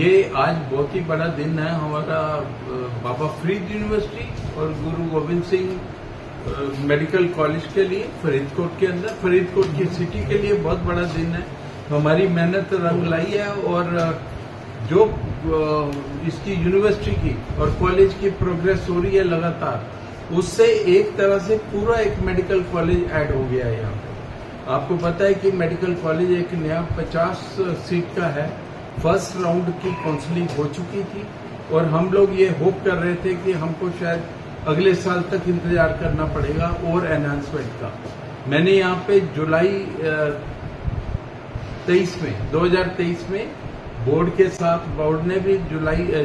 ये आज बहुत ही बड़ा दिन है हमारा बाबा फरीद यूनिवर्सिटी और गुरु गोविंद सिंह मेडिकल कॉलेज के लिए फरीदकोट के अंदर, फरीदकोट की सिटी के लिए बहुत बड़ा दिन है। हमारी मेहनत रंग लाई है और जो इसकी यूनिवर्सिटी की और कॉलेज की प्रोग्रेस हो रही है लगातार, उससे एक तरह से पूरा एक मेडिकल कॉलेज ऐड हो गया है यहाँ पे। आपको पता है कि मेडिकल कॉलेज एक नया 50 सीट का है। फर्स्ट राउंड की काउंसलिंग हो चुकी थी और हम लोग ये होप कर रहे थे कि हमको शायद अगले साल तक इंतजार करना पड़ेगा और एनहांसमेंट का। मैंने यहाँ पे जुलाई 2023 में बोर्ड के साथ, बोर्ड ने भी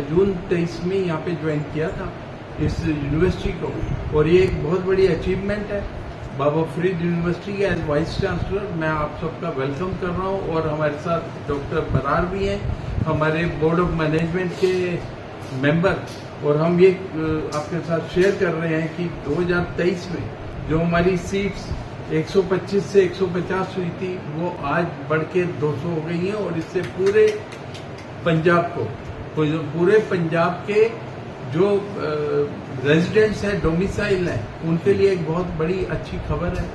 जून 23 में यहाँ पे ज्वाइन किया था इस यूनिवर्सिटी को, और ये एक बहुत बड़ी अचीवमेंट है। बाबा फरीद यूनिवर्सिटी के एज वाइस चांसलर मैं आप सबका वेलकम कर रहा हूँ और हमारे साथ डॉक्टर बरार भी हैं, हमारे बोर्ड ऑफ मैनेजमेंट के मेंबर, और हम ये आपके साथ शेयर कर रहे हैं कि 2023 में जो हमारी सीट्स 125 से 150 हुई थी, वो आज बढ़ के 200 हो गई हैं और इससे पूरे पंजाब के जो रेजिडेंट्स हैं, डोमिसाइल हैं, उनके लिए एक बहुत बड़ी अच्छी खबर है।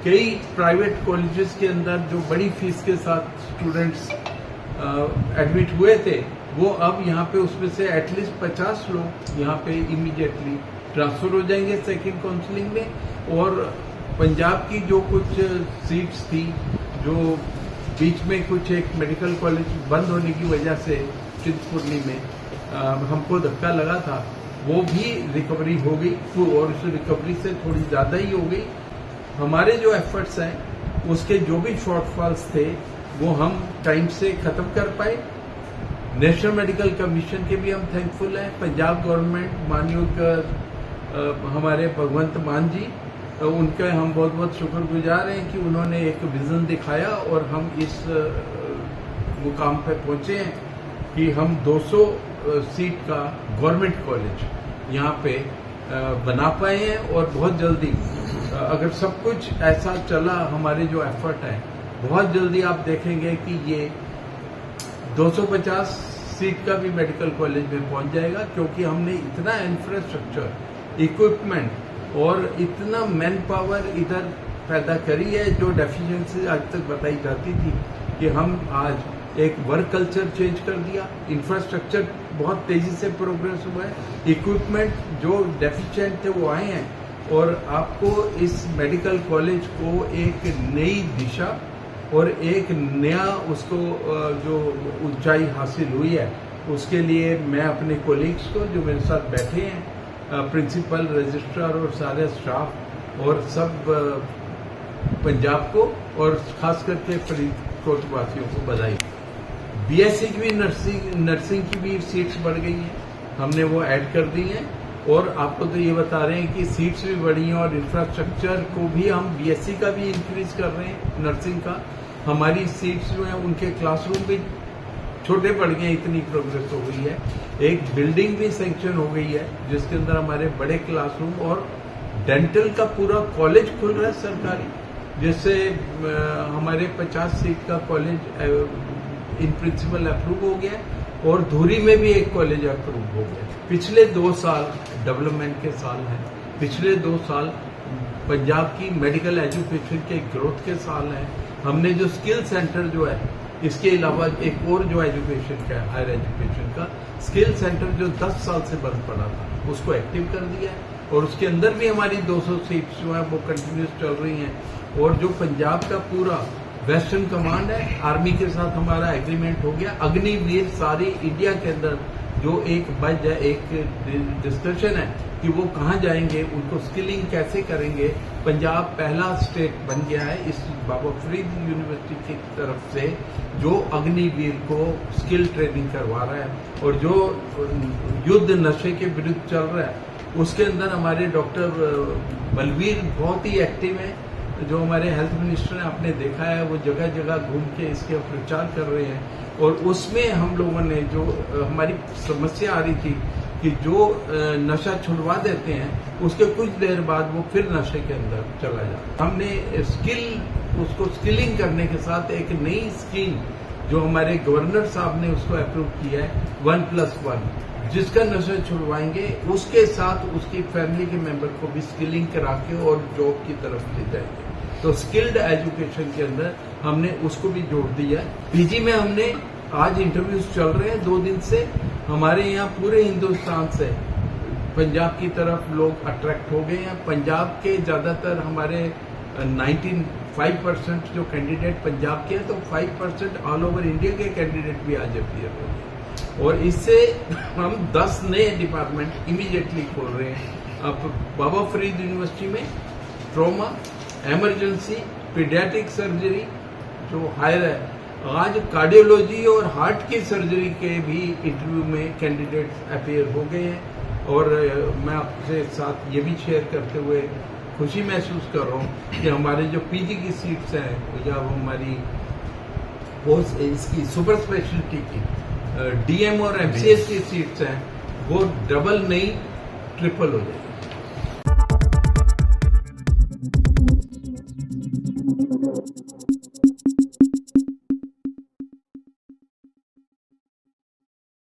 कई प्राइवेट कॉलेजेस के अंदर जो बड़ी फीस के साथ स्टूडेंट्स एडमिट हुए थे, वो अब यहाँ पे उसमें से एटलीस्ट 50 लोग यहाँ पे इमीडिएटली ट्रांसफर हो जाएंगे सेकेंड काउंसलिंग में। और पंजाब की जो कुछ सीट्स थी, जो बीच में कुछ एक मेडिकल कॉलेज बंद होने की वजह से चिंतपूर्णी में हमको धक्का लगा था, वो भी रिकवरी हो गई और उस रिकवरी से थोड़ी ज्यादा ही हो गई। हमारे जो एफर्ट्स हैं, उसके जो भी शॉर्टफॉल्स थे, वो हम टाइम से खत्म कर पाए। नेशनल मेडिकल कमीशन के भी हम थैंकफुल हैं। पंजाब गवर्नमेंट, मानयोग हमारे भगवंत मान जी, उनका हम बहुत बहुत शुक्रगुजार हैं कि उन्होंने एक विजन दिखाया और हम इस मुकाम पे पहुंचे हैं कि हम 200 सीट का गवर्नमेंट कॉलेज यहाँ पे बना पाए हैं। और बहुत जल्दी, अगर सब कुछ ऐसा चला, हमारे जो एफर्ट है, बहुत जल्दी आप देखेंगे कि ये 250 सीट का भी मेडिकल कॉलेज में पहुंच जाएगा, क्योंकि हमने इतना इंफ्रास्ट्रक्चर, इक्विपमेंट और इतना मैन पावर इधर पैदा करी है। जो डेफिशिएंसी आज तक बताई जाती थी, कि हम आज एक वर्क कल्चर चेंज कर दिया, इंफ्रास्ट्रक्चर बहुत तेजी से प्रोग्रेस हुआ है, इक्विपमेंट जो डेफिशिएंट थे वो आए हैं, और आपको इस मेडिकल कॉलेज को एक नई दिशा और एक नया उसको जो ऊंचाई हासिल हुई है, उसके लिए मैं अपने कोलीग्स को जो मेरे साथ बैठे हैं, प्रिंसिपल, रजिस्ट्रार और सारे स्टाफ और सब पंजाब को और खास करके फरीदकोट वासियों को बधाई। बीएससी की भी नर्सिंग की भी सीट्स बढ़ गई हैं, हमने वो ऐड कर दी हैं। और आपको तो ये बता रहे हैं कि सीट्स भी बढ़ी हैं और इंफ्रास्ट्रक्चर को भी हम बीएससी का भी इंक्रीज कर रहे हैं, नर्सिंग का। हमारी सीट्स जो है, उनके क्लासरूम भी छोटे पड़ गए, इतनी प्रोग्रेस हो गई है। एक बिल्डिंग भी सैंक्शन हो गई है, जिसके अंदर हमारे बड़े क्लासरूम और डेंटल का पूरा कॉलेज खुल रहा है सरकारी, जिससे हमारे 50 सीट का कॉलेज इन प्रिंसिपल अप्रूव हो गया, और धुरी में भी एक कॉलेज अप्रूव हो गया। पिछले 2 साल डेवलपमेंट के साल हैं, पिछले 2 साल पंजाब की मेडिकल एजुकेशन के ग्रोथ के साल हैं। हमने जो स्किल सेंटर जो है, इसके अलावा एक और जो एजुकेशन का, हायर एजुकेशन का स्किल सेंटर जो 10 साल से बंद पड़ा था, उसको एक्टिव कर दिया है, और उसके अंदर भी हमारी 200 सीट्स जो है वो कंटिन्यूस चल रही हैं। और जो पंजाब का पूरा वेस्टर्न कमांड है, आर्मी के साथ हमारा एग्रीमेंट हो गया। अग्निवीर सारी इंडिया के अंदर जो एक बज है, एक डिस्कशन है कि वो कहाँ जाएंगे, उनको स्किलिंग कैसे करेंगे। पंजाब पहला स्टेट बन गया है इस बाबा फरीद यूनिवर्सिटी की तरफ से, जो अग्निवीर को स्किल ट्रेनिंग करवा रहा है। और जो युद्ध नशे के विरुद्ध चल रहा है, उसके अंदर हमारे डॉक्टर बलवीर बहुत ही एक्टिव हैं। जो हमारे हेल्थ मिनिस्टर ने आपने देखा है, वो जगह जगह घूम के इसके प्रचार कर रहे हैं। और उसमें हम लोगों ने जो हमारी समस्या आ रही थी कि जो नशा छुड़वा देते हैं, उसके कुछ देर बाद वो फिर नशे के अंदर चला जाता। हमने उसको स्किलिंग करने के साथ एक नई स्कीम जो हमारे गवर्नर साहब ने उसको अप्रूव किया है 1+1, जिसका नशा छुड़वाएंगे उसके साथ उसकी फैमिली के मेंबर को भी स्किलिंग करा के और जॉब की तरफ ले जाएंगे। तो स्किल्ड एजुकेशन के अंदर हमने उसको भी जोड़ दिया है। पीजी में हमने आज इंटरव्यूज चल रहे हैं 2 दिन से, हमारे यहाँ पूरे हिंदुस्तान से पंजाब की तरफ लोग अट्रैक्ट हो गए हैं। पंजाब के ज्यादातर हमारे 95% जो कैंडिडेट पंजाब के हैं, तो 5% ऑल ओवर इंडिया के कैंडिडेट भी आज अपीयर हो गए। और इससे हम 10 नए डिपार्टमेंट इमीडिएटली खोल रहे हैं। अब बाबा फरीद यूनिवर्सिटी में ट्रॉमा, इमरजेंसी, पीडियाट्रिक सर्जरी जो हायर है, आज कार्डियोलॉजी और हार्ट की सर्जरी के भी इंटरव्यू में कैंडिडेट्स अपीयर हो गए हैं। और मैं आपसे साथ ये भी शेयर करते हुए खुशी महसूस कर रहा हूँ कि हमारे जो पीजी की सीट्स हैं या हमारी पोस्ट इसकी सुपर स्पेशलिटी की डीएम और एमसीएस की सीट्स हैं, वो डबल नहीं ट्रिपल हो जाएगी।